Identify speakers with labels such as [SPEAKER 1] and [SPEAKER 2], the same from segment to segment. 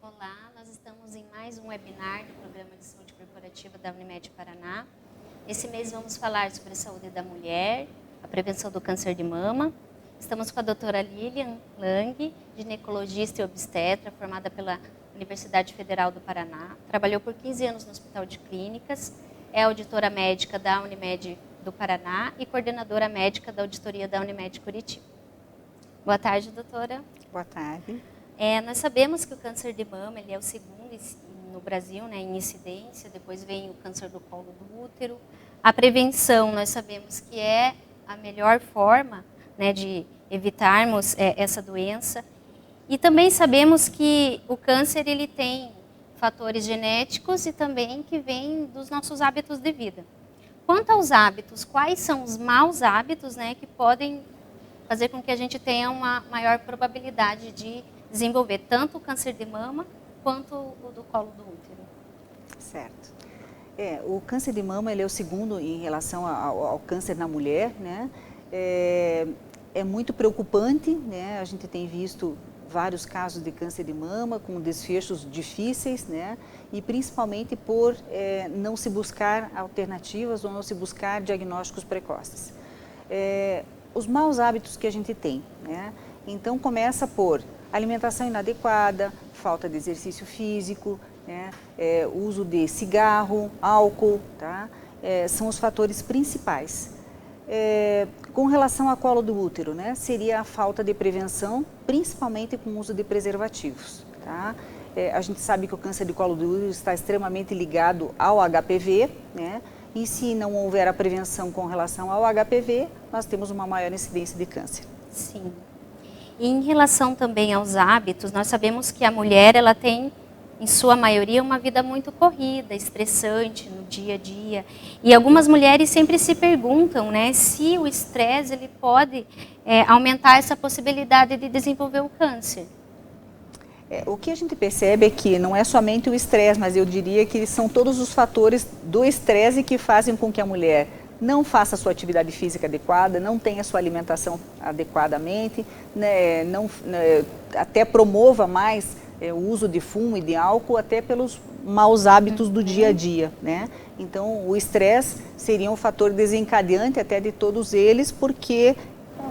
[SPEAKER 1] Olá, nós estamos em mais um webinar do Programa de Saúde Corporativa da Unimed Paraná. Esse mês vamos falar sobre a saúde da mulher, a prevenção do câncer de mama. Estamos com a doutora Lilian Lang, ginecologista e obstetra, formada pela Universidade Federal do Paraná. Trabalhou por 15 anos no Hospital de Clínicas, é auditora médica da Unimed do Paraná e coordenadora médica da auditoria da Unimed Curitiba. Boa tarde, doutora.
[SPEAKER 2] Boa tarde.
[SPEAKER 1] Nós sabemos que o câncer de mama ele é o segundo no Brasil, né, em incidência, depois vem o câncer do colo do útero. A prevenção, nós sabemos que é a melhor forma, né, de evitarmos essa doença. E também sabemos que o câncer ele tem fatores genéticos e também que vêm dos nossos hábitos de vida. Quanto aos hábitos, quais são os maus hábitos, né, que podem fazer com que a gente tenha uma maior probabilidade de desenvolver tanto o câncer de mama quanto o do colo do útero?
[SPEAKER 2] Certo. O câncer de mama ele é o segundo em relação ao câncer na mulher, né? É muito preocupante, né? A gente tem visto vários casos de câncer de mama com desfechos difíceis, né? E principalmente por não se buscar alternativas ou não se buscar diagnósticos precoces. Os maus hábitos que a gente tem, né? Então começa por alimentação inadequada, falta de exercício físico, né? Uso de cigarro, álcool, tá? São os fatores principais. Com relação ao colo do útero, né? Seria a falta de prevenção, principalmente com o uso de preservativos, tá? A gente sabe que o câncer de colo do útero está extremamente ligado ao HPV, né? E se não houver a prevenção com relação ao HPV, nós temos uma maior incidência de câncer.
[SPEAKER 1] Sim. E em relação também aos hábitos, nós sabemos que a mulher ela tem, em sua maioria, uma vida muito corrida, estressante no dia a dia. E algumas mulheres sempre se perguntam, né, se o estresse ele pode aumentar essa possibilidade de desenvolver o câncer.
[SPEAKER 2] O que a gente percebe é que não é somente o estresse, mas eu diria que são todos os fatores do estresse que fazem com que a mulher não faça a sua atividade física adequada, não tenha a sua alimentação adequadamente, né, até promova mais o uso de fumo e de álcool, até pelos maus hábitos do dia a dia, né? Então, o estresse seria um fator desencadeante até de todos eles, porque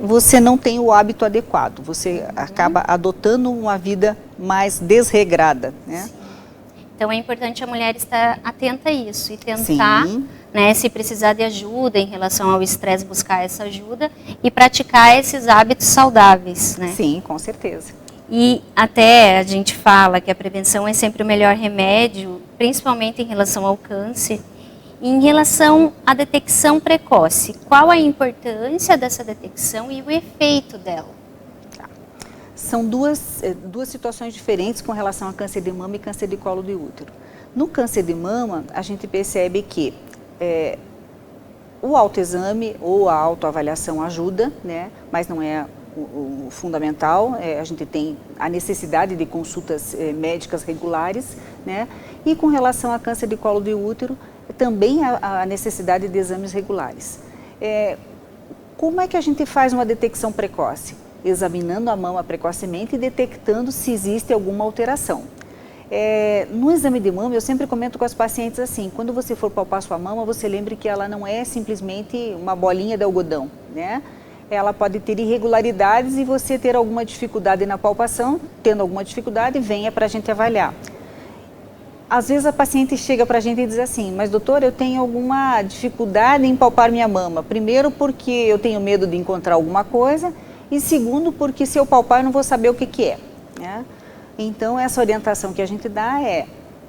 [SPEAKER 2] você não tem o hábito adequado, você acaba adotando uma vida mais desregrada, né?
[SPEAKER 1] Sim. Então, é importante a mulher estar atenta a isso e tentar, né, se precisar de ajuda em relação ao estresse, buscar essa ajuda e praticar esses hábitos saudáveis, né?
[SPEAKER 2] Sim, com certeza.
[SPEAKER 1] E até a gente fala que a prevenção é sempre o melhor remédio, principalmente em relação ao câncer. E em relação à detecção precoce, qual a importância dessa detecção e o efeito dela?
[SPEAKER 2] São duas situações diferentes com relação a câncer de mama e câncer de colo de útero. No câncer de mama, a gente percebe que o autoexame ou a autoavaliação ajuda, né? Mas não é o fundamental. A gente tem a necessidade de consultas médicas regulares, né? E com relação a câncer de colo de útero, também a necessidade de exames regulares. Como é que a gente faz uma detecção precoce? Examinando a mama precocemente e detectando se existe alguma alteração. No exame de mama, eu sempre comento com as pacientes assim, quando você for palpar sua mama, você lembre que ela não é simplesmente uma bolinha de algodão, né? Ela pode ter irregularidades e você ter alguma dificuldade na palpação, tendo alguma dificuldade, venha para a gente avaliar. Às vezes a paciente chega para a gente e diz assim, mas doutor, eu tenho alguma dificuldade em palpar minha mama. Primeiro porque eu tenho medo de encontrar alguma coisa e segundo porque se eu palpar eu não vou saber o que é, né? Então essa orientação que a gente dá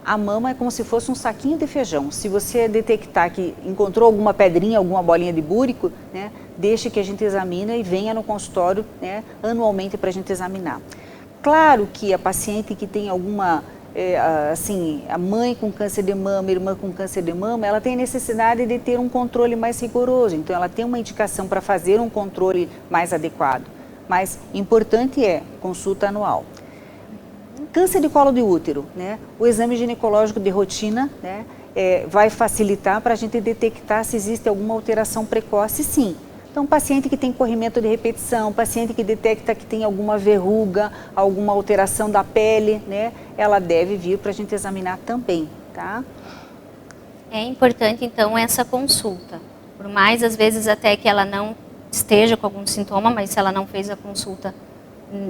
[SPEAKER 2] a mama é como se fosse um saquinho de feijão. Se você detectar que encontrou alguma pedrinha, alguma bolinha de búrico, né, deixe que a gente examina e venha no consultório, né, anualmente para a gente examinar. Claro que a paciente que tem alguma assim, a mãe com câncer de mama, a irmã com câncer de mama, ela tem necessidade de ter um controle mais rigoroso, então ela tem uma indicação para fazer um controle mais adequado, mas importante é consulta anual. Câncer de colo de útero, né? O exame ginecológico de rotina, né, vai facilitar para a gente detectar se existe alguma alteração precoce, sim. Então, paciente que tem corrimento de repetição, paciente que detecta que tem alguma verruga, alguma alteração da pele, né, ela deve vir para a gente examinar também, tá?
[SPEAKER 1] É importante, então, essa consulta. Por mais, às vezes, até que ela não esteja com algum sintoma, mas se ela não fez a consulta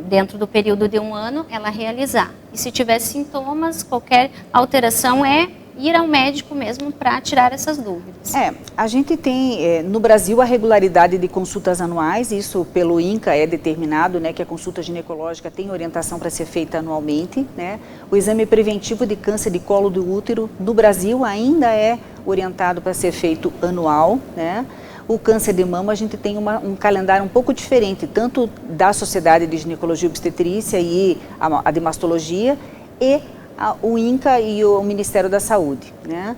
[SPEAKER 1] dentro do período de 1 ano, ela realizar. E se tiver sintomas, qualquer alteração é ir ao médico mesmo para tirar essas dúvidas.
[SPEAKER 2] A gente tem no Brasil a regularidade de consultas anuais, isso pelo INCA é determinado, né, que a consulta ginecológica tem orientação para ser feita anualmente, né? O exame preventivo de câncer de colo do útero no Brasil ainda é orientado para ser feito anual, né? O câncer de mama a gente tem um calendário um pouco diferente, tanto da Sociedade de Ginecologia e Obstetrícia e a de Mastologia e o INCA e o Ministério da Saúde, né?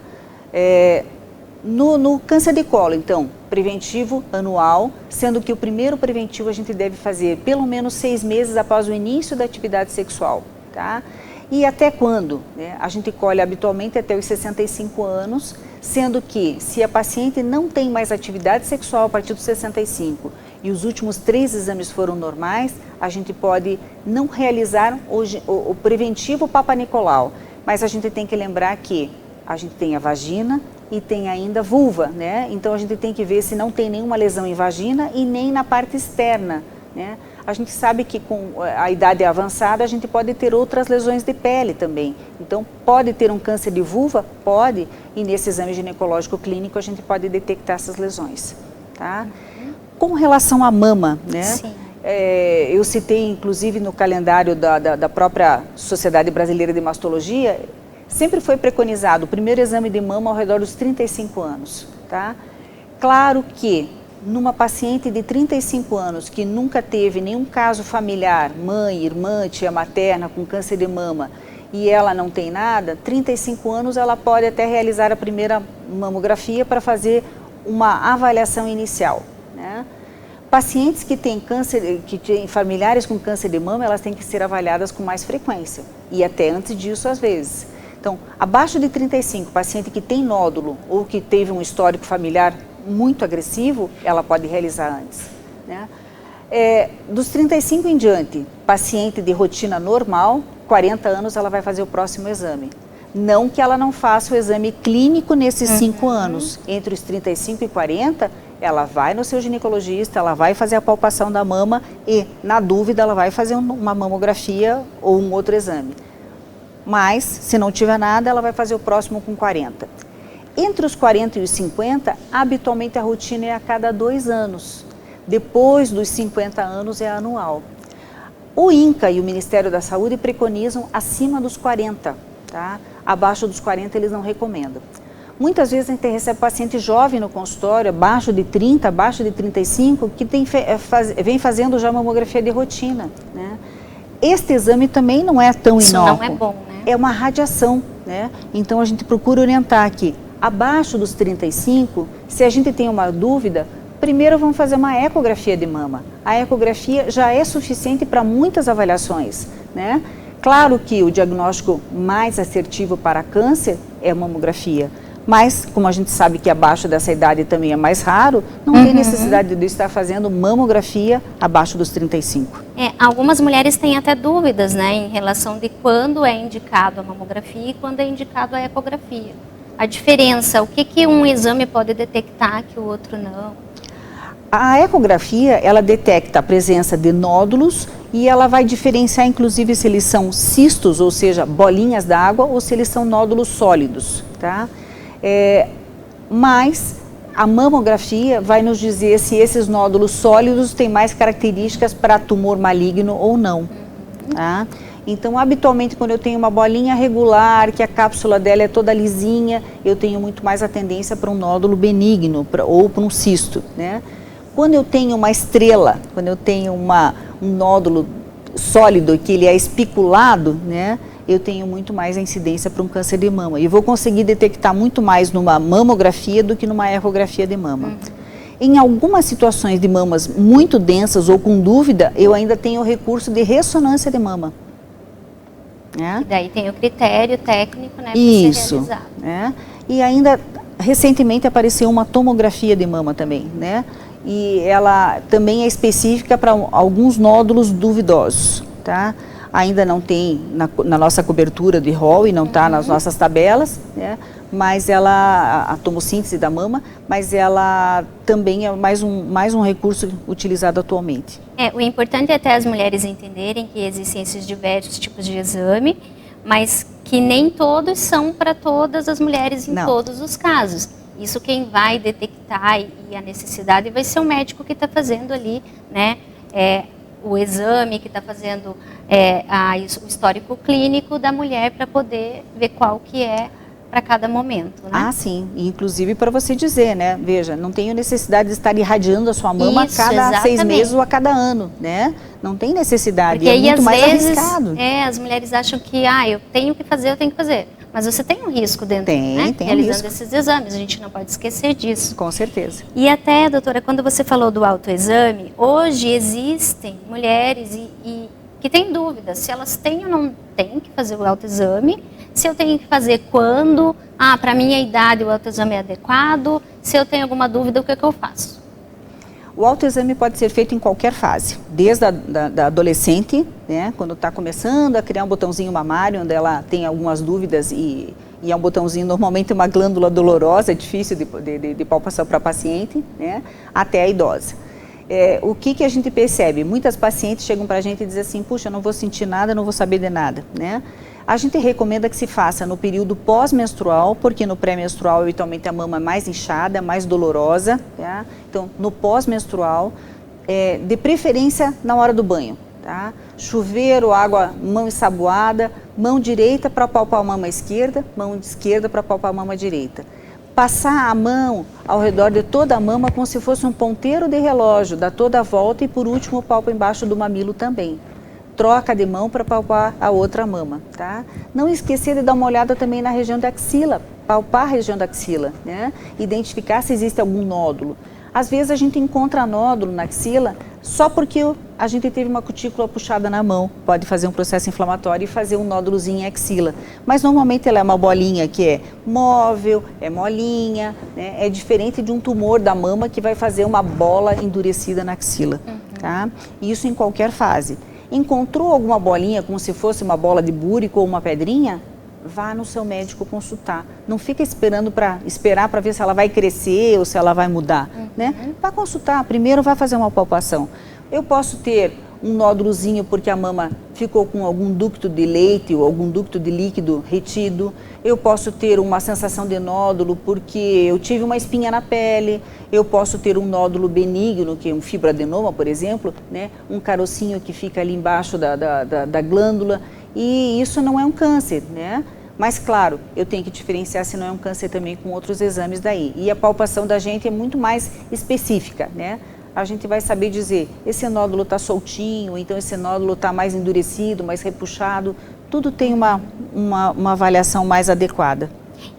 [SPEAKER 2] No câncer de colo, então, preventivo anual, sendo que o primeiro preventivo a gente deve fazer pelo menos 6 meses após o início da atividade sexual, tá? E até quando? Né? A gente colhe habitualmente até os 65 anos, sendo que se a paciente não tem mais atividade sexual a partir dos 65 e os últimos 3 exames foram normais, a gente pode não realizar o preventivo Papa Nicolau, mas a gente tem que lembrar que a gente tem a vagina e tem ainda vulva, né? Então a gente tem que ver se não tem nenhuma lesão em vagina e nem na parte externa, né? A gente sabe que com a idade avançada a gente pode ter outras lesões de pele também. Então pode ter um câncer de vulva? Pode, e nesse exame ginecológico clínico a gente pode detectar essas lesões, tá? Com relação à mama, né?
[SPEAKER 1] Sim.
[SPEAKER 2] Eu citei inclusive no calendário da própria Sociedade Brasileira de Mastologia, sempre foi preconizado o primeiro exame de mama ao redor dos 35 anos, tá? Claro que numa paciente de 35 anos que nunca teve nenhum caso familiar, mãe, irmã, tia materna com câncer de mama, e ela não tem nada, 35 anos ela pode até realizar a primeira mamografia para fazer uma avaliação inicial, né? Pacientes que têm câncer, que têm familiares com câncer de mama, elas têm que ser avaliadas com mais frequência, e até antes disso às vezes. Então, abaixo de 35, paciente que tem nódulo ou que teve um histórico familiar muito agressivo, ela pode realizar antes, né? Dos 35 em diante, paciente de rotina normal, 40 anos ela vai fazer o próximo exame. Não que ela não faça o exame clínico nesses 5 anos. Entre os 35 e 40, ela vai no seu ginecologista, ela vai fazer a palpação da mama e, na dúvida, ela vai fazer uma mamografia ou um outro exame. Mas, se não tiver nada, ela vai fazer o próximo com 40. Entre os 40 e os 50, habitualmente a rotina é a cada 2 anos. Depois dos 50 anos é anual. O INCA e o Ministério da Saúde preconizam acima dos 40, tá? Abaixo dos 40 eles não recomendam. Muitas vezes a gente recebe paciente jovem no consultório, abaixo de 30, abaixo de 35, que vem fazendo já mamografia de rotina, né? Este exame também não é tão inócuo.
[SPEAKER 1] Isso não é bom, né?
[SPEAKER 2] É uma radiação, né? Então a gente procura orientar aqui. Abaixo dos 35, se a gente tem uma dúvida, primeiro vamos fazer uma ecografia de mama. A ecografia já é suficiente para muitas avaliações, né? Claro que o diagnóstico mais assertivo para câncer é a mamografia, mas como a gente sabe que abaixo dessa idade também é mais raro, não tem necessidade de estar fazendo mamografia abaixo dos 35.
[SPEAKER 1] Algumas mulheres têm até dúvidas, né, em relação de quando é indicado a mamografia e quando é indicado a ecografia. A diferença, o que um exame pode detectar que o outro não?
[SPEAKER 2] A ecografia, ela detecta a presença de nódulos e ela vai diferenciar, inclusive, se eles são cistos, ou seja, bolinhas d'água, ou se eles são nódulos sólidos, tá? Mas a mamografia vai nos dizer se esses nódulos sólidos têm mais características para tumor maligno ou não, tá? Então, habitualmente, quando eu tenho uma bolinha regular, que a cápsula dela é toda lisinha, eu tenho muito mais a tendência para um nódulo benigno ou para um cisto, né? Quando eu tenho uma estrela, quando eu tenho um nódulo sólido, que ele é espiculado, né? Eu tenho muito mais a incidência para um câncer de mama. E vou conseguir detectar muito mais numa mamografia do que numa ecografia de mama. Em algumas situações de mamas muito densas ou com dúvida, eu ainda tenho o recurso de ressonância de mama.
[SPEAKER 1] E daí tem o critério técnico, né, para
[SPEAKER 2] ser
[SPEAKER 1] realizado.
[SPEAKER 2] E ainda, recentemente, apareceu uma tomografia de mama também, né? e ela também é específica para alguns nódulos duvidosos, tá? Ainda não tem na nossa cobertura de rol e não está nas nossas tabelas, né? Mas ela, a tomossíntese da mama, mas ela também é mais um recurso utilizado atualmente.
[SPEAKER 1] O importante é até as mulheres entenderem que existem esses diversos tipos de exame, mas que nem todos são para todas as mulheres em todos os casos. Isso quem vai detectar e a necessidade vai ser o médico que está fazendo ali, né? O exame, que está fazendo o histórico clínico da mulher para poder ver qual que é para cada momento, né? Ah,
[SPEAKER 2] sim. Inclusive para você dizer, né? Veja, não tenho necessidade de estar irradiando a sua mama a cada 6 meses ou a cada ano, né? Não tem necessidade.
[SPEAKER 1] Porque aí,
[SPEAKER 2] muito
[SPEAKER 1] às
[SPEAKER 2] mais
[SPEAKER 1] vezes,
[SPEAKER 2] arriscado.
[SPEAKER 1] As mulheres acham que, eu tenho que fazer. Mas você tem um risco dentro, né?
[SPEAKER 2] Tem
[SPEAKER 1] realizando esses exames, a gente não pode esquecer disso.
[SPEAKER 2] Com certeza.
[SPEAKER 1] E até, doutora, quando você falou do autoexame, hoje existem mulheres que têm dúvidas se elas têm ou não têm que fazer o autoexame, se eu tenho que fazer quando, para minha idade o autoexame é adequado, se eu tenho alguma dúvida, o que eu faço?
[SPEAKER 2] O autoexame pode ser feito em qualquer fase, desde da adolescente, né, quando está começando a criar um botãozinho mamário, onde ela tem algumas dúvidas e é um botãozinho, normalmente uma glândula dolorosa, é difícil de palpação para a paciente, né, até a idosa. O que a gente percebe? Muitas pacientes chegam para a gente e dizem assim, puxa, eu não vou sentir nada, não vou saber de nada, né? A gente recomenda que se faça no período pós-menstrual, porque no pré-menstrual, habitualmente, a mama é mais inchada, mais dolorosa, tá? Então, no pós-menstrual, de preferência na hora do banho, tá? Chuveiro, água, mão ensaboada, mão direita para palpar a mama esquerda, mão esquerda para palpar a mama direita. Passar a mão ao redor de toda a mama como se fosse um ponteiro de relógio, dá toda a volta e, por último, palpa embaixo do mamilo também. Troca de mão para palpar a outra mama, tá? Não esquecer de dar uma olhada também na região da axila, palpar a região da axila, né? Identificar se existe algum nódulo. Às vezes a gente encontra nódulo na axila só porque a gente teve uma cutícula puxada na mão, pode fazer um processo inflamatório e fazer um nódulozinho em axila. Mas normalmente ela é uma bolinha que é móvel, é molinha, né? É diferente de um tumor da mama que vai fazer uma bola endurecida na axila, tá? Isso em qualquer fase. Encontrou alguma bolinha como se fosse uma bola de búrico ou uma pedrinha? Vá no seu médico consultar. Não fica esperar para ver se ela vai crescer ou se ela vai mudar, né? Vá consultar. Primeiro vai fazer uma palpação. Eu posso ter um nódulozinho porque a mama ficou com algum ducto de leite ou algum ducto de líquido retido. Eu posso ter uma sensação de nódulo porque eu tive uma espinha na pele. Eu posso ter um nódulo benigno, que é um fibroadenoma, por exemplo, né? Um carocinho que fica ali embaixo da glândula. E isso não é um câncer, né? Mas, claro, eu tenho que diferenciar se não é um câncer também com outros exames daí. E a palpação da gente é muito mais específica, né? A gente vai saber dizer, esse nódulo está soltinho, então esse nódulo está mais endurecido, mais repuxado. Tudo tem uma avaliação mais adequada.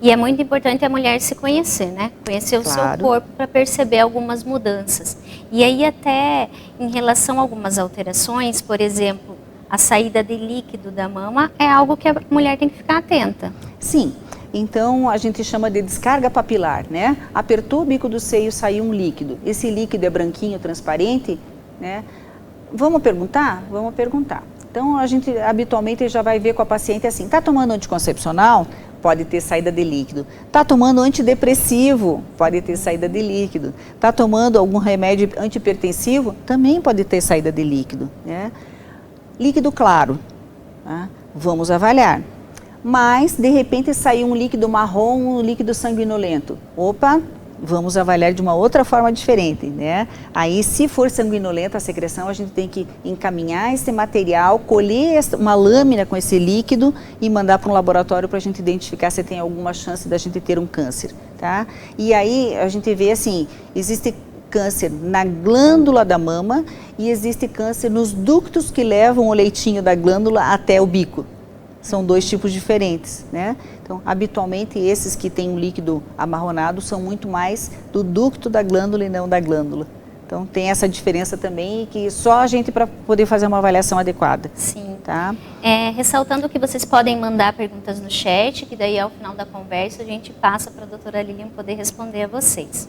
[SPEAKER 1] E é muito importante a mulher se conhecer, né? Conhecer o seu corpo para perceber algumas mudanças. E aí até em relação a algumas alterações, por exemplo, a saída de líquido da mama é algo que a mulher tem que ficar atenta.
[SPEAKER 2] Sim. Então, a gente chama de descarga papilar, né? Apertou o bico do seio, saiu um líquido. Esse líquido é branquinho, transparente, né? Vamos perguntar? Vamos perguntar. Então, a gente habitualmente já vai ver com a paciente assim, tá tomando anticoncepcional? Pode ter saída de líquido. Tá tomando antidepressivo? Pode ter saída de líquido. Tá tomando algum remédio antihipertensivo? Também pode ter saída de líquido, né? Líquido claro, tá? Vamos avaliar. Mas, de repente, saiu um líquido marrom, um líquido sanguinolento. Opa, vamos avaliar de uma outra forma diferente, né? Aí, se for sanguinolenta a secreção, a gente tem que encaminhar esse material, colher uma lâmina com esse líquido e mandar para um laboratório para a gente identificar se tem alguma chance da gente ter um câncer, tá? E aí, a gente vê assim, existe câncer na glândula da mama e existe câncer nos ductos que levam o leitinho da glândula até o bico. São dois tipos diferentes, né? Então, habitualmente, esses que têm um líquido amarronado são muito mais do ducto da glândula e não da glândula. Então, tem essa diferença também que só a gente para poder fazer uma avaliação adequada.
[SPEAKER 1] Sim.
[SPEAKER 2] Tá?
[SPEAKER 1] Ressaltando que vocês podem mandar perguntas no chat, que daí ao final da conversa a gente passa para a doutora Lilian poder responder a vocês.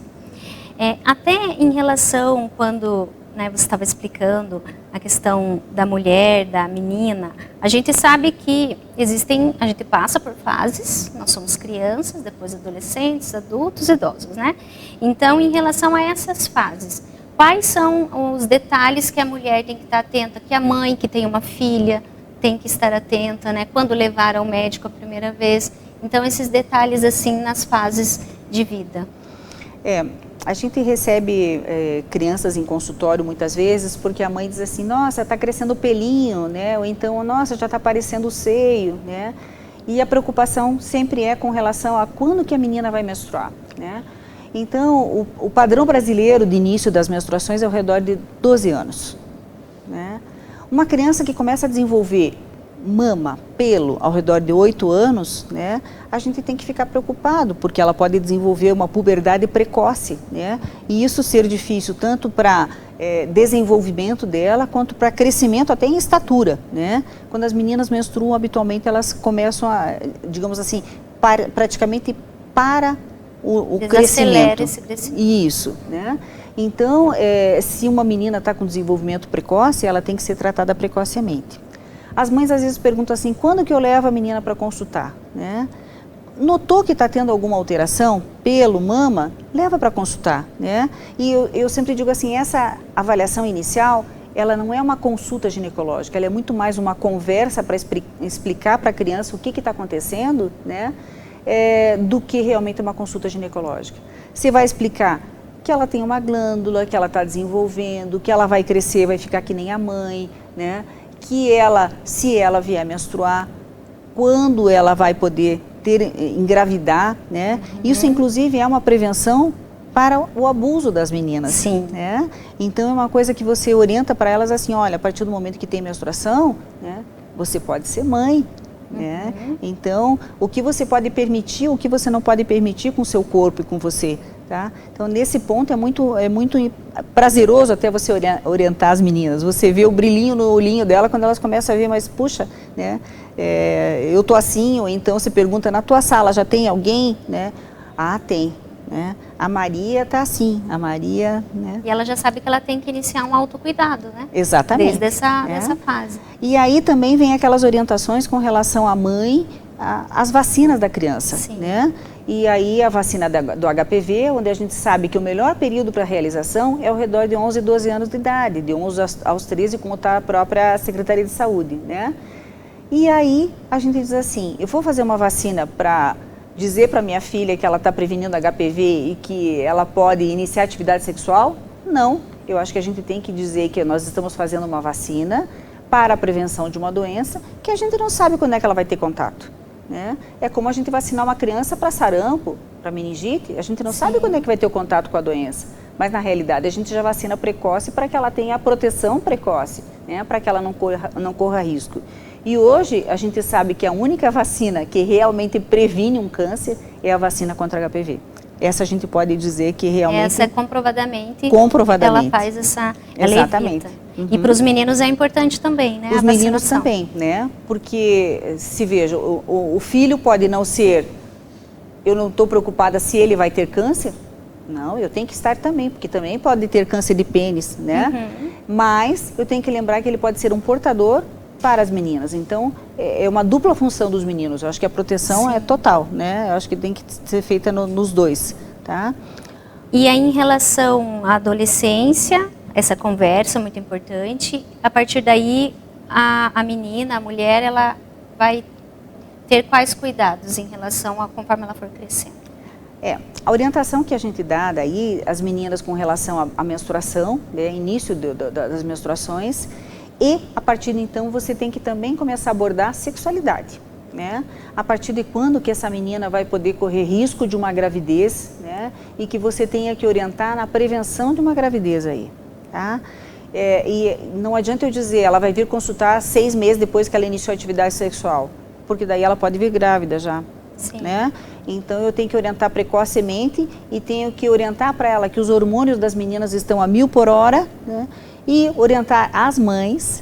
[SPEAKER 1] Até em relação quando, né, você estava explicando a questão da mulher, da menina, a gente sabe que a gente passa por fases, nós somos crianças, depois adolescentes, adultos, idosos, né? Então, em relação a essas fases, quais são os detalhes que a mulher tem que estar atenta, que a mãe que tem uma filha tem que estar atenta, né? Quando levar ao médico a primeira vez. Então, esses detalhes, assim, nas fases de vida.
[SPEAKER 2] A gente recebe crianças em consultório muitas vezes porque a mãe diz assim, nossa, está crescendo o pelinho, né? Ou então, nossa, já está aparecendo o seio, né? E a preocupação sempre é com relação a quando que a menina vai menstruar, né? Então, o padrão brasileiro de início das menstruações é ao redor de 12 anos, né? Uma criança que começa a desenvolver mama, pelo, ao redor de 8 anos, né, a gente tem que ficar preocupado, porque ela pode desenvolver uma puberdade precoce, né, e isso ser difícil tanto para desenvolvimento dela, quanto para crescimento até em estatura, né. Quando as meninas menstruam, habitualmente elas começam a, digamos assim, praticamente para o crescimento.
[SPEAKER 1] Esse crescimento.
[SPEAKER 2] Isso, né. Então, se uma menina está com desenvolvimento precoce, ela tem que ser tratada precocemente. As mães às vezes perguntam assim, quando que eu levo a menina para consultar, né? Notou que está tendo alguma alteração, pelo, mama, leva para consultar, né? E eu sempre digo assim, essa avaliação inicial, ela não é uma consulta ginecológica, ela é muito mais uma conversa para explicar para a criança o que está acontecendo, né? Do que realmente uma consulta ginecológica. Você vai explicar que ela tem uma glândula, que ela está desenvolvendo, que ela vai crescer, vai ficar que nem a mãe, né? Que ela, se ela vier menstruar, quando ela vai poder engravidar, né? Isso, inclusive, é uma prevenção para o abuso das meninas.
[SPEAKER 1] Sim.
[SPEAKER 2] Né? Então, é uma coisa que você orienta para elas assim, olha, a partir do momento que tem menstruação, né, você pode ser mãe. Né? Então, o que você pode permitir, o que você não pode permitir com o seu corpo e com você. Tá? Então, nesse ponto é muito prazeroso até você orientar as meninas. Você vê o brilhinho no olhinho dela quando elas começam a ver, mas puxa, né? Eu tô assim, ou então você pergunta, na tua sala já tem alguém? Né? Ah, tem. Né? A Maria tá assim, a Maria... Né?
[SPEAKER 1] E ela já sabe que ela tem que iniciar um autocuidado, né?
[SPEAKER 2] Exatamente.
[SPEAKER 1] Desde essa fase.
[SPEAKER 2] E aí também vem aquelas orientações com relação à mãe, às vacinas da criança.
[SPEAKER 1] Sim.
[SPEAKER 2] Né? E aí a vacina do HPV, onde a gente sabe que o melhor período para a realização é ao redor de 11 e 12 anos de idade, de 11 aos 13, como está a própria Secretaria de Saúde. Né? E aí a gente diz assim, eu vou fazer uma vacina para dizer para minha filha que ela está prevenindo HPV e que ela pode iniciar atividade sexual? Não, eu acho que a gente tem que dizer que nós estamos fazendo uma vacina para a prevenção de uma doença que a gente não sabe quando é que ela vai ter contato. Né? É como a gente vacinar uma criança para sarampo, para meningite, a gente não sabe quando é que vai ter o contato com a doença, mas na realidade a gente já vacina precoce para que ela tenha a proteção precoce, né? Para que ela não corra risco. E hoje a gente sabe que a única vacina que realmente previne um câncer é a vacina contra HPV. Essa a gente pode dizer que realmente...
[SPEAKER 1] Essa é comprovadamente.
[SPEAKER 2] Comprovadamente.
[SPEAKER 1] Ela faz essa...
[SPEAKER 2] Exatamente.
[SPEAKER 1] E para os meninos é importante também, né?
[SPEAKER 2] Os meninos também, né? Porque, se veja, o filho pode não ser... Eu não estou preocupada se ele vai ter câncer. Não, eu tenho que estar também, porque também pode ter câncer de pênis, né? Mas eu tenho que lembrar que ele pode ser um portador para as meninas. Então, é uma dupla função dos meninos. Eu acho que a proteção é total, né? Eu acho que tem que ser feita nos dois, tá?
[SPEAKER 1] E aí, em relação à adolescência, essa conversa é muito importante. A partir daí, a menina, a mulher, ela vai ter quais cuidados em relação a conforme ela for crescendo?
[SPEAKER 2] A orientação que a gente dá daí, as meninas com relação à menstruação, né, início das menstruações, e a partir de então você tem que também começar a abordar a sexualidade, né? A partir de quando que essa menina vai poder correr risco de uma gravidez, né? E que você tenha que orientar na prevenção de uma gravidez aí, tá? E não adianta eu dizer, ela vai vir consultar 6 meses depois que ela iniciou a atividade sexual, porque daí ela pode vir grávida já.
[SPEAKER 1] Sim.
[SPEAKER 2] Né? Então eu tenho que orientar precocemente e tenho que orientar para ela que os hormônios das meninas estão a 1000 por hora, né? E orientar as mães,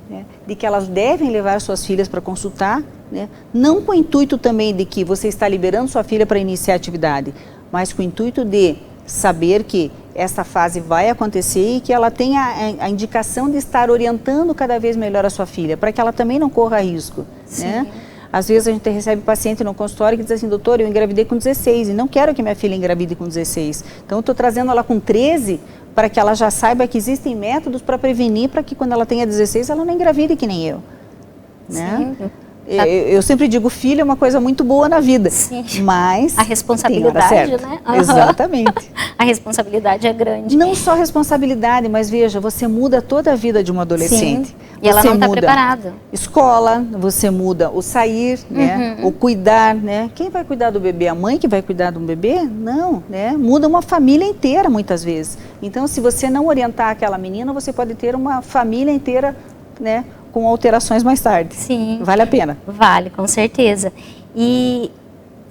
[SPEAKER 2] né, de que elas devem levar suas filhas para consultar, né? Não com o intuito também de que você está liberando sua filha para iniciar a atividade, mas com o intuito de saber que essa fase vai acontecer e que ela tenha a indicação de estar orientando cada vez melhor a sua filha, para que ela também não corra risco, né? Às vezes a gente recebe paciente no consultório que diz assim, doutor, eu engravidei com 16 e não quero que minha filha engravide com 16. Então eu estou trazendo ela com 13 para que ela já saiba que existem métodos para prevenir, para que quando ela tenha 16 ela não engravide que nem eu, né?
[SPEAKER 1] Sim.
[SPEAKER 2] Eu sempre digo, filho é uma coisa muito boa na vida,
[SPEAKER 1] Sim.
[SPEAKER 2] Mas
[SPEAKER 1] a responsabilidade, né?
[SPEAKER 2] Exatamente.
[SPEAKER 1] A responsabilidade é grande.
[SPEAKER 2] Não só responsabilidade, mas veja, você muda toda a vida de uma adolescente.
[SPEAKER 1] Sim. E ela não está preparada.
[SPEAKER 2] Escola, você muda o sair, né? O cuidar, né? Quem vai cuidar do bebê? A mãe que vai cuidar de um bebê? Não, né? Muda uma família inteira muitas vezes. Então, se você não orientar aquela menina, você pode ter uma família inteira, né? Com alterações mais tarde.
[SPEAKER 1] Sim.
[SPEAKER 2] Vale a pena?
[SPEAKER 1] Vale, com certeza. E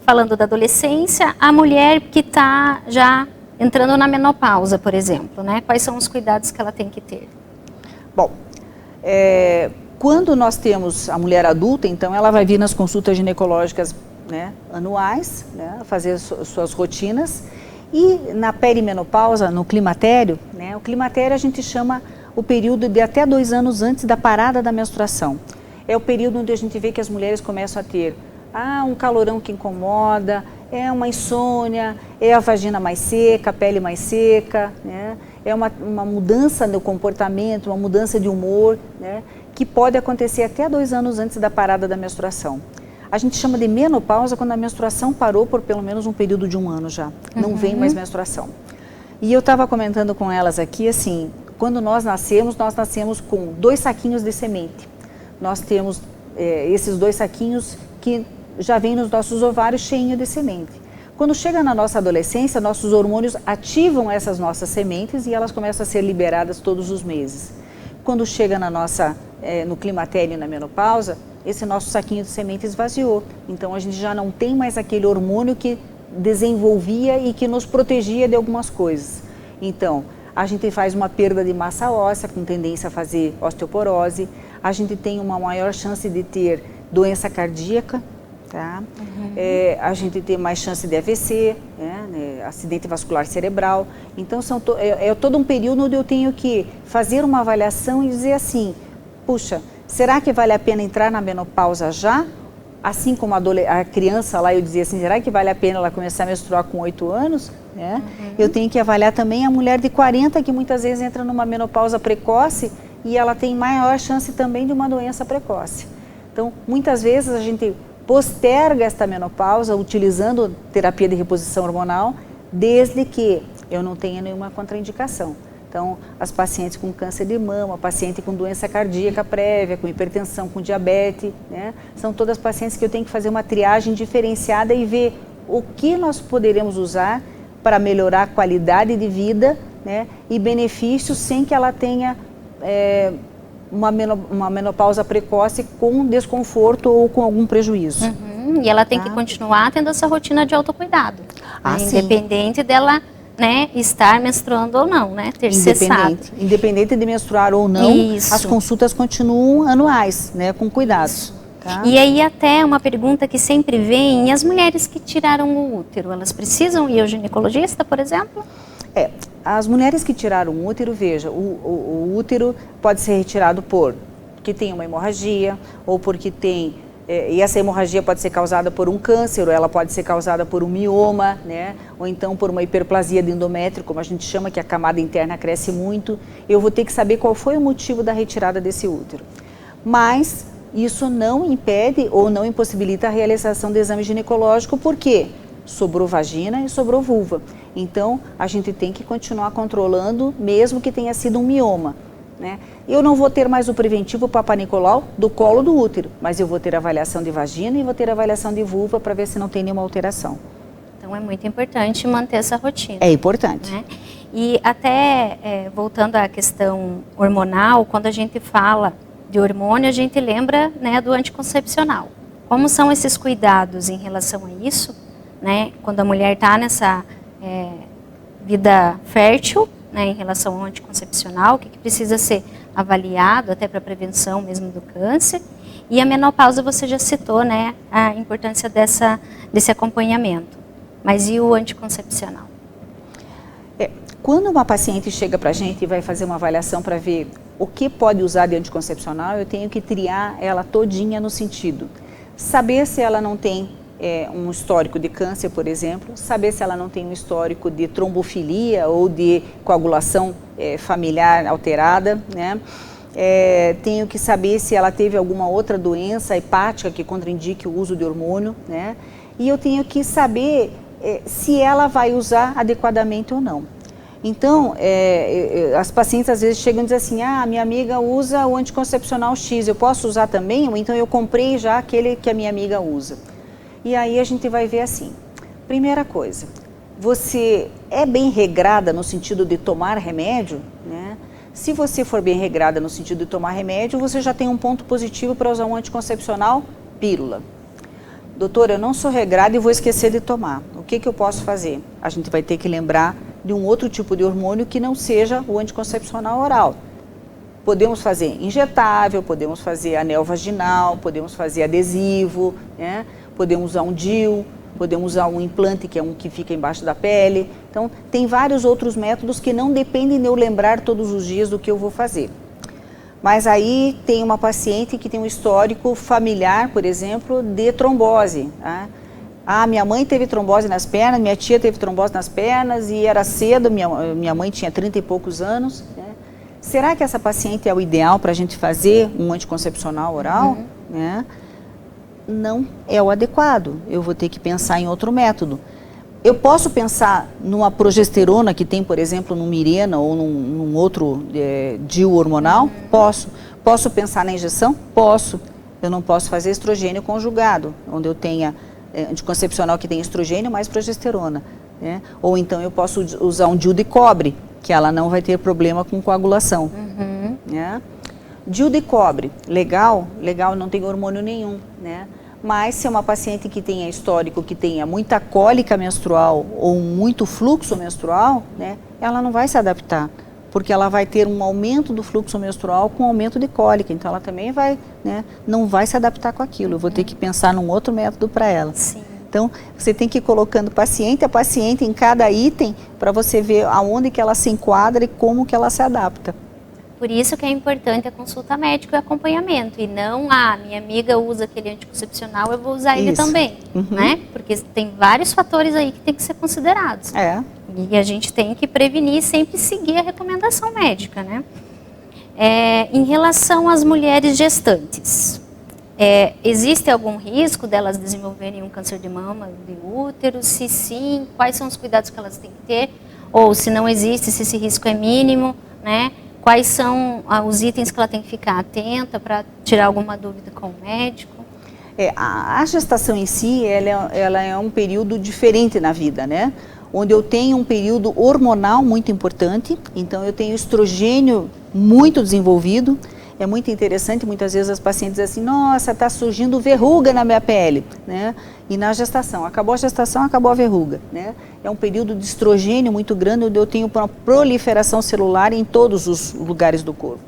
[SPEAKER 1] falando da adolescência, a mulher que está já entrando na menopausa, por exemplo, né? Quais são os cuidados que ela tem que ter?
[SPEAKER 2] Bom, quando nós temos a mulher adulta, então ela vai vir nas consultas ginecológicas, né, anuais, né, fazer suas rotinas. E na perimenopausa, no climatério, né, o climatério a gente chama o período de até 2 anos antes da parada da menstruação. É o período onde a gente vê que as mulheres começam a ter um calorão que incomoda, é uma insônia, é a vagina mais seca, a pele mais seca, né? É uma mudança no comportamento, uma mudança de humor, né? Que pode acontecer até 2 anos antes da parada da menstruação. A gente chama de menopausa quando a menstruação parou por pelo menos um período de 1 ano já, não vem mais menstruação. E eu estava comentando com elas aqui, assim, quando nós nascemos com 2 saquinhos de semente. Nós temos esses 2 saquinhos que já vêm nos nossos ovários cheinhos de semente. Quando chega na nossa adolescência, nossos hormônios ativam essas nossas sementes e elas começam a ser liberadas todos os meses. Quando chega no climatério e na menopausa, esse nosso saquinho de semente esvaziou. Então a gente já não tem mais aquele hormônio que desenvolvia e que nos protegia de algumas coisas. Então, a gente faz uma perda de massa óssea com tendência a fazer osteoporose, a gente tem uma maior chance de ter doença cardíaca, tá? A gente tem mais chance de AVC, né? Acidente vascular cerebral. Então é todo um período onde eu tenho que fazer uma avaliação e dizer assim, puxa, será que vale a pena entrar na menopausa já? Assim como a criança lá, eu dizia assim, será que vale a pena ela começar a menstruar com 8 anos? Né? Eu tenho que avaliar também a mulher de 40, que muitas vezes entra numa menopausa precoce e ela tem maior chance também de uma doença precoce. Então, muitas vezes a gente posterga esta menopausa utilizando terapia de reposição hormonal, desde que eu não tenha nenhuma contraindicação. Então, as pacientes com câncer de mama, paciente com doença cardíaca prévia, com hipertensão, com diabetes, né? São todas pacientes que eu tenho que fazer uma triagem diferenciada e ver o que nós poderemos usar para melhorar a qualidade de vida, né? E benefícios sem que ela tenha uma menopausa precoce com desconforto ou com algum prejuízo.
[SPEAKER 1] E ela tem que continuar tendo essa rotina de autocuidado, independente dela, né, estar menstruando ou não, né, ter cessado.
[SPEAKER 2] Independente de menstruar ou não, as consultas continuam anuais, né, com cuidados. Tá?
[SPEAKER 1] E aí até uma pergunta que sempre vem, e as mulheres que tiraram o útero, elas precisam ir ao ginecologista, por exemplo?
[SPEAKER 2] As mulheres que tiraram o útero, veja, o útero pode ser retirado porque tem uma hemorragia, ou porque tem... e essa hemorragia pode ser causada por um câncer, ou ela pode ser causada por um mioma, né? Ou então por uma hiperplasia de endométrio, como a gente chama, que a camada interna cresce muito. Eu vou ter que saber qual foi o motivo da retirada desse útero. Mas isso não impede ou não impossibilita a realização do exame ginecológico, porque sobrou vagina e sobrou vulva. Então, a gente tem que continuar controlando, mesmo que tenha sido um mioma. Né? Eu não vou ter mais o preventivo Papa Nicolau do colo do útero, mas eu vou ter avaliação de vagina e vou ter avaliação de vulva para ver se não tem nenhuma alteração.
[SPEAKER 1] Então é muito importante manter essa rotina.
[SPEAKER 2] É importante.
[SPEAKER 1] Né? E até voltando à questão hormonal, quando a gente fala de hormônio, a gente lembra, né, do anticoncepcional. Como são esses cuidados em relação a isso? Né? Quando a mulher está nessa vida fértil, né, em relação ao anticoncepcional, o que precisa ser avaliado até para prevenção mesmo do câncer. E a menopausa você já citou, né, a importância desse acompanhamento. Mas e o anticoncepcional?
[SPEAKER 2] Quando uma paciente chega para a gente e vai fazer uma avaliação para ver o que pode usar de anticoncepcional, eu tenho que triar ela todinha no sentido. Saber se ela não tem um histórico de câncer, por exemplo, saber se ela não tem um histórico de trombofilia ou de coagulação familiar alterada, né? Tenho que saber se ela teve alguma outra doença hepática que contraindique o uso de hormônio, né? E eu tenho que saber se ela vai usar adequadamente ou não. Então, as pacientes às vezes chegam e dizem assim, minha amiga usa o anticoncepcional X, eu posso usar também? Ou então eu comprei já aquele que a minha amiga usa. E aí a gente vai ver assim, primeira coisa, você é bem regrada no sentido de tomar remédio, né? Se você for bem regrada no sentido de tomar remédio, você já tem um ponto positivo para usar um anticoncepcional pílula. Doutora, eu não sou regrada e vou esquecer de tomar. O que eu posso fazer? A gente vai ter que lembrar de um outro tipo de hormônio que não seja o anticoncepcional oral. Podemos fazer injetável, podemos fazer anel vaginal, podemos fazer adesivo, né? Podemos usar um DIU, podemos usar um implante, que é um que fica embaixo da pele. Então, tem vários outros métodos que não dependem de eu lembrar todos os dias do que eu vou fazer. Mas aí tem uma paciente que tem um histórico familiar, por exemplo, de trombose. Tá? Minha mãe teve trombose nas pernas, minha tia teve trombose nas pernas e era cedo, minha mãe tinha 30 e poucos anos. Né? Será que essa paciente é o ideal para a gente fazer um anticoncepcional oral? Né? Não é o adequado, eu vou ter que pensar em outro método. Eu posso pensar numa progesterona que tem, por exemplo, no Mirena ou num outro DIU hormonal? Posso. Posso pensar na injeção? Posso. Eu não posso fazer estrogênio conjugado, onde eu tenha anticoncepcional que tem estrogênio mais progesterona. Né? Ou então eu posso usar um DIU de cobre, que ela não vai ter problema com coagulação. Né? DIU de cobre, legal, não tem hormônio nenhum, né? Mas se é uma paciente que tenha histórico, que tenha muita cólica menstrual ou muito fluxo menstrual, né, ela não vai se adaptar, porque ela vai ter um aumento do fluxo menstrual com aumento de cólica, então ela também vai, né, não vai se adaptar com aquilo, eu vou ter que pensar num outro método para ela. Sim. Então, você tem que ir colocando paciente a paciente em cada item para você ver aonde que ela se enquadra e como que ela se adapta.
[SPEAKER 1] Por isso que é importante a consulta médica e acompanhamento, e não, minha amiga usa aquele anticoncepcional, eu vou usar ele também, né? Porque tem vários fatores aí que tem que ser considerados. E a gente tem que prevenir e sempre seguir a recomendação médica, né? Em relação às mulheres gestantes, existe algum risco delas desenvolverem um câncer de mama, de útero? Se sim, quais são os cuidados que elas têm que ter? Ou se não existe, se esse risco é mínimo, né? Quais são os itens que ela tem que ficar atenta para tirar alguma dúvida com o médico?
[SPEAKER 2] A gestação em si, ela é um período diferente na vida, né? Onde eu tenho um período hormonal muito importante, então eu tenho estrogênio muito desenvolvido. É muito interessante, muitas vezes as pacientes dizem assim, nossa, está surgindo verruga na minha pele, né? E na gestação, acabou a gestação, acabou a verruga, né? É um período de estrogênio muito grande, onde eu tenho uma proliferação celular em todos os lugares do corpo.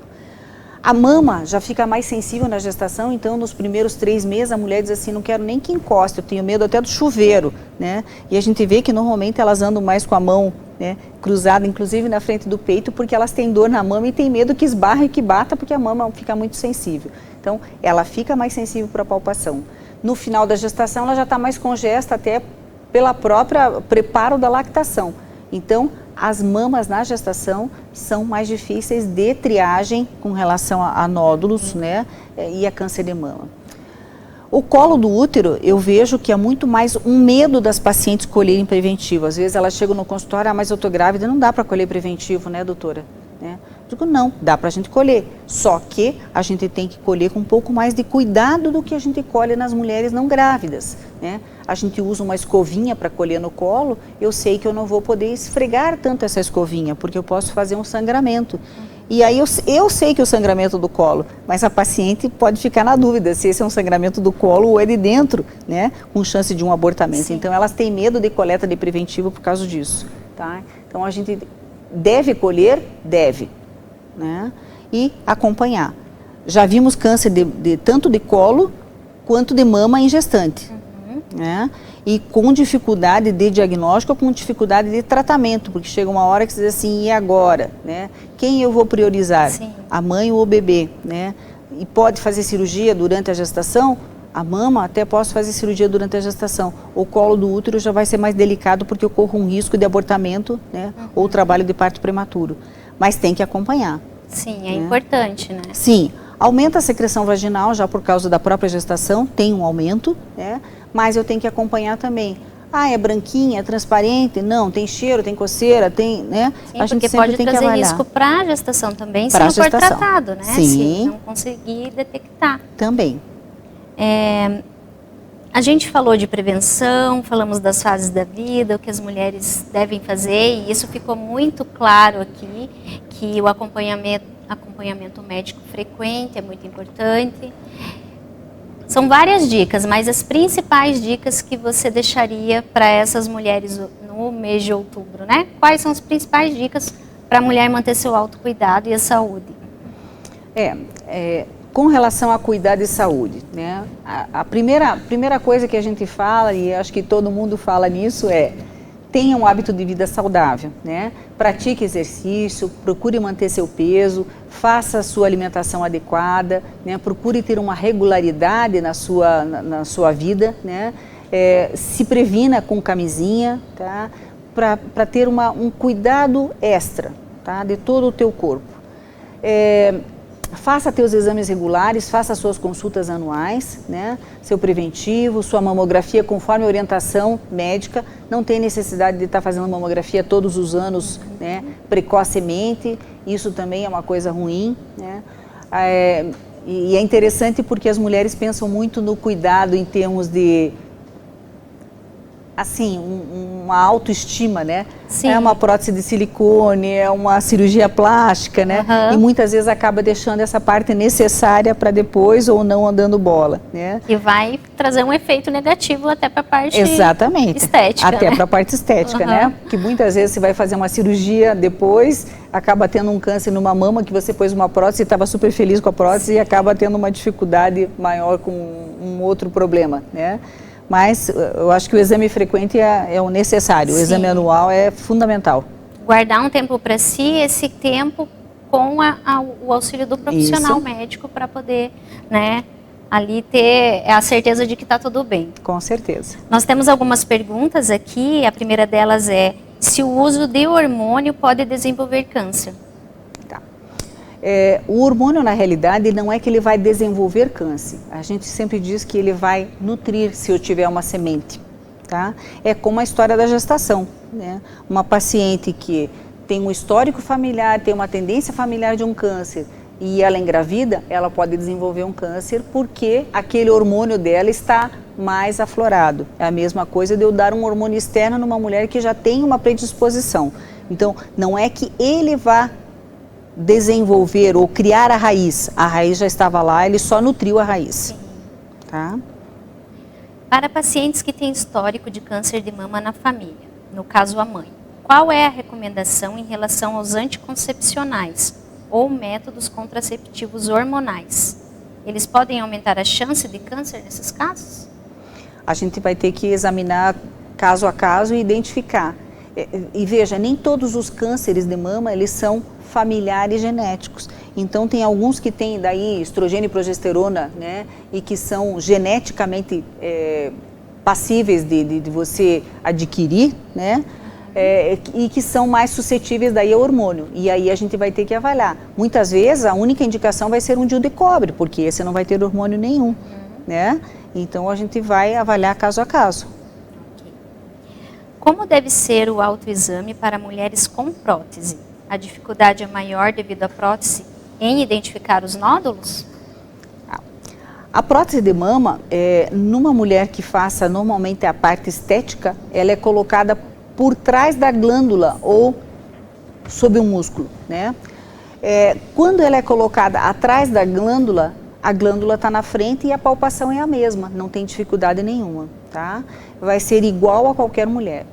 [SPEAKER 2] A mama já fica mais sensível na gestação, então nos primeiros 3 meses a mulher diz assim, não quero nem que encoste, eu tenho medo até do chuveiro, né? E a gente vê que normalmente elas andam mais com a mão, né, cruzada, inclusive na frente do peito, porque elas têm dor na mama e têm medo que esbarre e que bata, porque a mama fica muito sensível. Então, ela fica mais sensível para a palpação. No final da gestação, ela já está mais congesta até pela própria preparo da lactação. Então, as mamas na gestação são mais difíceis de triagem com relação a nódulos, né, e a câncer de mama. O colo do útero, eu vejo que é muito mais um medo das pacientes colherem preventivo. Às vezes elas chegam no consultório, mas eu estou grávida, não dá para colher preventivo, né, doutora? Né? Eu digo, não, dá para a gente colher. Só que a gente tem que colher com um pouco mais de cuidado do que a gente colhe nas mulheres não grávidas, né? A gente usa uma escovinha para colher no colo, eu sei que eu não vou poder esfregar tanto essa escovinha, porque eu posso fazer um sangramento. E aí eu sei que é o sangramento do colo, mas a paciente pode ficar na dúvida se esse é um sangramento do colo ou é de dentro, né, com chance de um abortamento. Sim. Então elas têm medo de coleta de preventivo por causa disso, tá? Então a gente deve colher, né, e acompanhar. Já vimos câncer tanto de colo quanto de mama em gestante. né? E com dificuldade de diagnóstico ou com dificuldade de tratamento, porque chega uma hora que você diz assim, e agora, né? Quem eu vou priorizar?
[SPEAKER 1] Sim.
[SPEAKER 2] A mãe ou o bebê, né? E pode fazer cirurgia durante a gestação? A mama até posso fazer cirurgia durante a gestação. O colo do útero já vai ser mais delicado porque eu corro um risco de abortamento, né? Ou trabalho de parto prematuro. Mas tem que acompanhar.
[SPEAKER 1] Sim, é importante, né?
[SPEAKER 2] Sim, aumenta a secreção vaginal já por causa da própria gestação, tem um aumento, né? Mas eu tenho que acompanhar também. Ah, é branquinha, é transparente? Não, tem cheiro, tem coceira, tem, né?
[SPEAKER 1] Sim, porque pode trazer risco para a gestação também, se não for tratado, né?
[SPEAKER 2] Sim.
[SPEAKER 1] Se não conseguir detectar.
[SPEAKER 2] Também.
[SPEAKER 1] A gente falou de prevenção, falamos das fases da vida, o que as mulheres devem fazer, e isso ficou muito claro aqui, que o acompanhamento médico frequente é muito importante. São várias dicas, mas as principais dicas que você deixaria para essas mulheres no mês de outubro, né? Quais são as principais dicas para a mulher manter seu autocuidado e a saúde?
[SPEAKER 2] Com relação a cuidar de saúde, né? A primeira coisa que a gente fala, e acho que todo mundo fala nisso, é tenha um hábito de vida saudável, né? Pratique exercício, procure manter seu peso, faça a sua alimentação adequada, né? Procure ter uma regularidade na sua vida, né? Se previna com camisinha, tá? Para ter um cuidado extra, tá? De todo o teu corpo. Faça teus exames regulares, faça suas consultas anuais, né? Seu preventivo, sua mamografia conforme a orientação médica. Não tem necessidade de estar fazendo mamografia todos os anos, né? Precocemente, isso também é uma coisa ruim, né? E é interessante porque as mulheres pensam muito no cuidado em termos de, assim, uma autoestima, né?
[SPEAKER 1] Sim.
[SPEAKER 2] É uma prótese de silicone, é uma cirurgia plástica, né? E muitas vezes acaba deixando essa parte necessária para depois ou não andando bola, né?
[SPEAKER 1] Que vai trazer um efeito negativo até para a parte
[SPEAKER 2] Exatamente.
[SPEAKER 1] estética.
[SPEAKER 2] Até,
[SPEAKER 1] né?
[SPEAKER 2] para a parte estética, né? Que muitas vezes você vai fazer uma cirurgia depois, acaba tendo um câncer numa mama que você pôs uma prótese e estava super feliz com a prótese e acaba tendo uma dificuldade maior com um outro problema, né? Mas eu acho que o exame frequente é o necessário, o exame anual é fundamental.
[SPEAKER 1] Guardar um tempo para si, esse tempo com o auxílio do profissional médico para poder, né, ali ter a certeza de que está tudo bem.
[SPEAKER 2] Com certeza.
[SPEAKER 1] Nós temos algumas perguntas aqui, a primeira delas é, se o uso de hormônio pode desenvolver câncer?
[SPEAKER 2] O hormônio, na realidade, não é que ele vai desenvolver câncer. A gente sempre diz que ele vai nutrir se eu tiver uma semente, tá? É como a história da gestação, né? Uma paciente que tem um histórico familiar, tem uma tendência familiar de um câncer e ela engravida, ela pode desenvolver um câncer porque aquele hormônio dela está mais aflorado. É a mesma coisa de eu dar um hormônio externo numa mulher que já tem uma predisposição. Então, não é que ele vá desenvolver ou criar a raiz já estava lá, ele só nutriu a raiz.
[SPEAKER 1] Sim.
[SPEAKER 2] Tá?
[SPEAKER 1] Para pacientes que têm histórico de câncer de mama na família, no caso a mãe, qual é a recomendação em relação aos anticoncepcionais ou métodos contraceptivos hormonais? Eles podem aumentar a chance de câncer nesses casos?
[SPEAKER 2] A gente vai ter que examinar caso a caso e identificar. E veja, nem todos os cânceres de mama, eles são familiares genéticos. Então, tem alguns que têm daí estrogênio e progesterona, né? E que são geneticamente passíveis de você adquirir, né? E que são mais suscetíveis daí ao hormônio. E aí a gente vai ter que avaliar. Muitas vezes, a única indicação vai ser um DIU de cobre, porque esse não vai ter hormônio nenhum, né? Então, a gente vai avaliar caso a caso.
[SPEAKER 1] Como deve ser o autoexame para mulheres com prótese? A dificuldade é maior devido à prótese em identificar os nódulos?
[SPEAKER 2] A prótese de mama, numa mulher que faça normalmente a parte estética, ela é colocada por trás da glândula ou sob o músculo, né? Quando ela é colocada atrás da glândula, a glândula está na frente e a palpação é a mesma, não tem dificuldade nenhuma, tá? Vai ser igual a qualquer mulher.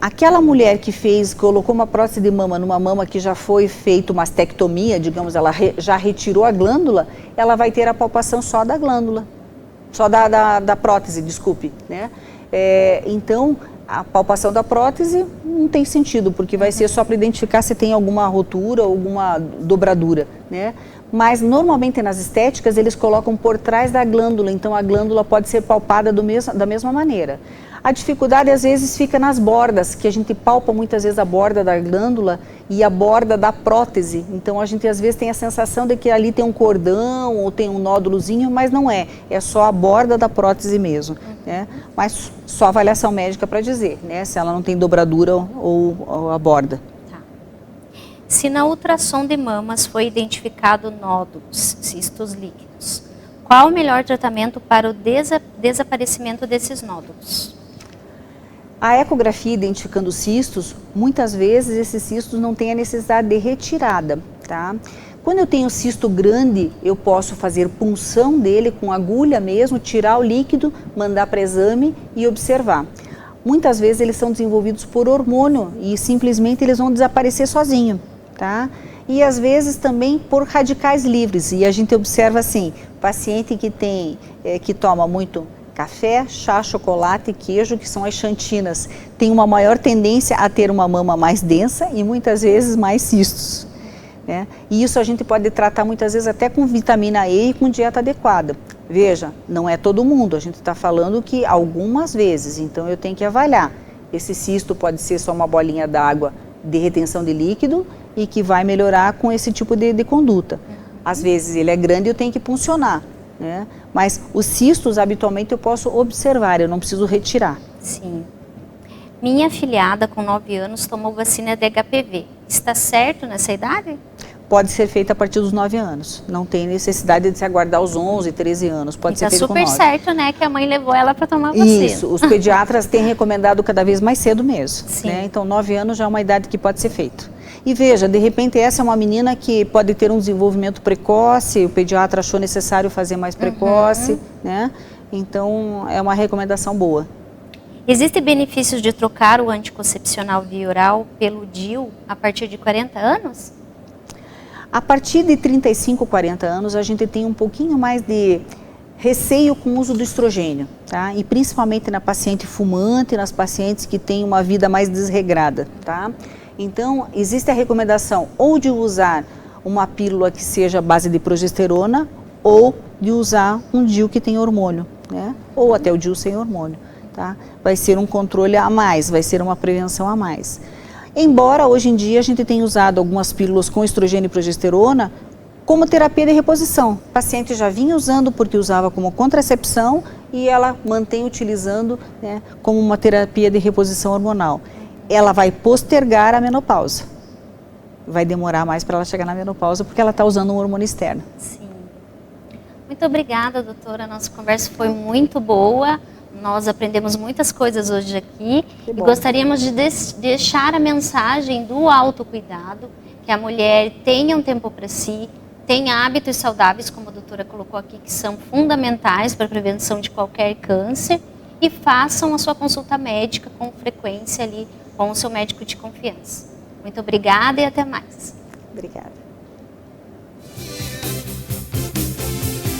[SPEAKER 2] Aquela mulher que colocou uma prótese de mama numa mama que já foi feita uma mastectomia, digamos, ela já retirou a glândula, ela vai ter a palpação só da glândula, Só da prótese, desculpe, né? Então, a palpação da prótese não tem sentido, porque vai ser só para identificar se tem alguma rotura ou alguma dobradura, né? Mas, normalmente, nas estéticas, eles colocam por trás da glândula, então a glândula pode ser palpada da mesma maneira. A dificuldade, às vezes, fica nas bordas, que a gente palpa muitas vezes a borda da glândula e a borda da prótese. Então, a gente, às vezes, tem a sensação de que ali tem um cordão ou tem um nódulozinho, mas não é. É só a borda da prótese mesmo, né? Mas só avaliação médica para dizer, né? Se ela não tem dobradura ou a borda.
[SPEAKER 1] Tá. Se na ultrassom de mamas foi identificado nódulos, cistos líquidos, qual o melhor tratamento para o desaparecimento desses nódulos?
[SPEAKER 2] A ecografia identificando cistos, muitas vezes esses cistos não têm a necessidade de retirada, tá? Quando eu tenho cisto grande, eu posso fazer punção dele com agulha mesmo, tirar o líquido, mandar para exame e observar. Muitas vezes eles são desenvolvidos por hormônio e simplesmente eles vão desaparecer sozinho, tá? E às vezes também por radicais livres, e a gente observa assim, paciente que toma muito café, chá, chocolate e queijo, que são as xantinas, tem uma maior tendência a ter uma mama mais densa e muitas vezes mais cistos, né? E isso a gente pode tratar muitas vezes até com vitamina E e com dieta adequada. Veja, não é todo mundo, a gente está falando que algumas vezes, então eu tenho que avaliar. Esse cisto pode ser só uma bolinha d'água de retenção de líquido e que vai melhorar com esse tipo de conduta. Às vezes ele é grande e eu tenho que puncionar, né? Mas os cistos, habitualmente, eu posso observar, eu não preciso retirar.
[SPEAKER 1] Sim. Minha afilhada, com 9 anos, tomou vacina de HPV. Está certo nessa idade?
[SPEAKER 2] Pode ser feita a partir dos 9 anos. Não tem necessidade de se aguardar aos 11, 13 anos. Pode ser feito com 9.
[SPEAKER 1] Está super certo, né, que a mãe levou ela para tomar vacina.
[SPEAKER 2] Isso, os pediatras têm recomendado cada vez mais cedo mesmo.
[SPEAKER 1] Sim.
[SPEAKER 2] Né? Então, 9 anos já é uma idade que pode ser feito. E veja, de repente essa é uma menina que pode ter um desenvolvimento precoce, o pediatra achou necessário fazer mais precoce, né? Então é uma recomendação boa.
[SPEAKER 1] Existem benefícios de trocar o anticoncepcional via oral pelo DIU a partir de 40 anos?
[SPEAKER 2] A partir de 35, 40 anos a gente tem um pouquinho mais de receio com o uso do estrogênio, tá? E principalmente na paciente fumante, nas pacientes que têm uma vida mais desregrada, tá? Então, existe a recomendação ou de usar uma pílula que seja à base de progesterona ou de usar um DIU que tem hormônio, né? Ou até o DIU sem hormônio, tá? Vai ser um controle a mais, vai ser uma prevenção a mais. Embora hoje em dia a gente tenha usado algumas pílulas com estrogênio e progesterona como terapia de reposição. O paciente já vinha usando porque usava como contracepção e ela mantém utilizando, né, como uma terapia de reposição hormonal. Ela vai postergar a menopausa. Vai demorar mais para ela chegar na menopausa porque ela está usando um hormônio externo.
[SPEAKER 1] Sim. Muito obrigada, doutora. Nossa conversa foi muito boa. Nós aprendemos muitas coisas hoje aqui. E gostaríamos de deixar a mensagem do autocuidado, que a mulher tenha um tempo para si, tenha hábitos saudáveis, como a doutora colocou aqui, que são fundamentais para a prevenção de qualquer câncer, e façam a sua consulta médica com frequência ali com o seu médico de confiança. Muito obrigada e até mais.
[SPEAKER 2] Obrigada.